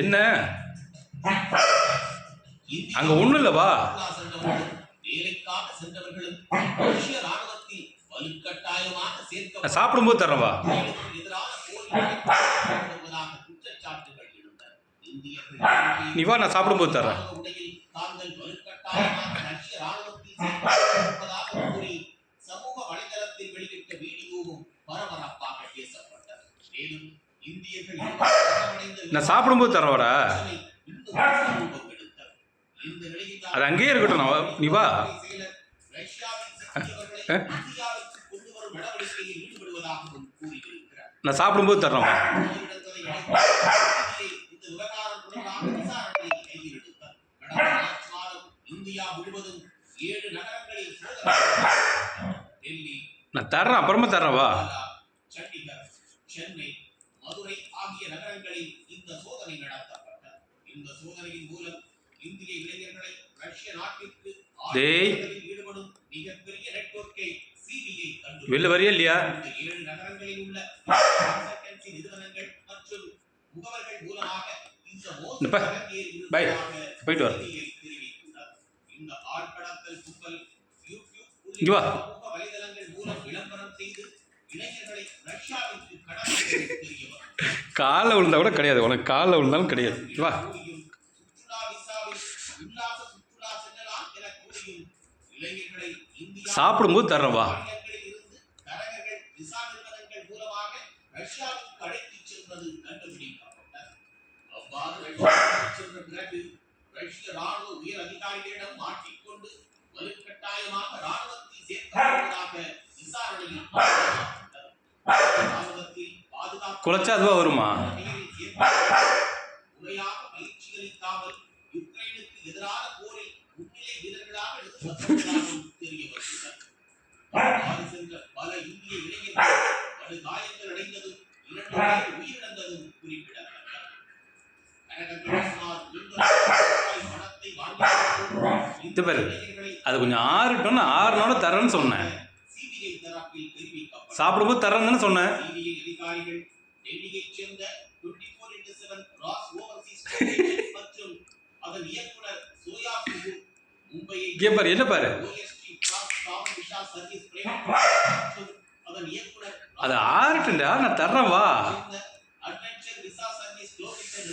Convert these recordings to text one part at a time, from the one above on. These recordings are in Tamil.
என்ன அங்க ஒண்ணும் இல்லவா? சாப்பிடும்போது தர்றவா? நீ வா, நான் சாப்பிடும்போது தர்றேன். சமூக வலைதளத்தில் வெளியிட்ட வீடியோவும் பரபரப்பாக பேசப்பட்டது. மேலும் நான் சாப்பிடும்போது தரவாடா, அது அங்கேயே இருக்கட்டும். நீ வா. நான் சாப்பிடும்போது தர்றேன். நான் தர்றேன், அப்புறமா தர்றேன். வா. சென்னை, மதுரை ஆகிய நகரங்களில் இந்த சோதனை நடத்தப்பட்டது. இந்த சோதனையின் மூலம் இந்திய இளைஞர்களை ரஷ்ய நாட்டிற்கு ஈடுபடும் மிகப்பெரிய நெட்வொர்க்கை சிபிஐ கண்டுபிடித்தது. வெளில வரியா இல்லையா? இந்த 7 நகரங்களில் உள்ள கன்சல்டன்சி நிறுவனங்கள் மற்றும் முகவர்கள் மூலமாக இந்த மோசடி போயிட்டு வர. இந்த ஆட்கடத்தல் கும்பல் யூடியூப் சமூக வலைதளங்கள் மூலம் விளம்பரம் செய்து இளைஞர்களை ரஷ்யாவிற்கு கடத்த காலில் விழுந்தா கூட கிடையாது. உனக்கு காலில் விழுந்தாலும் கிடையாது. வா. சாப்பிடும்போது தர்றேன். வா. குலைச்சா அதுவா வருமா? அது கொஞ்சம் ஆறட்டும், ஆறுனோட தரேன்னு சொன்னேன். சாப்பிடும்போது தரேன்னு தானே சொன்னேன். பாரு, என்ன பாரு, அது ஆறட்டுண்டா, நான் தர்றேன். வா.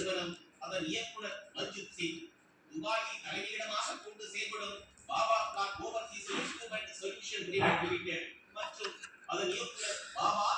மற்றும் அதன் இயக்குனர் பாபா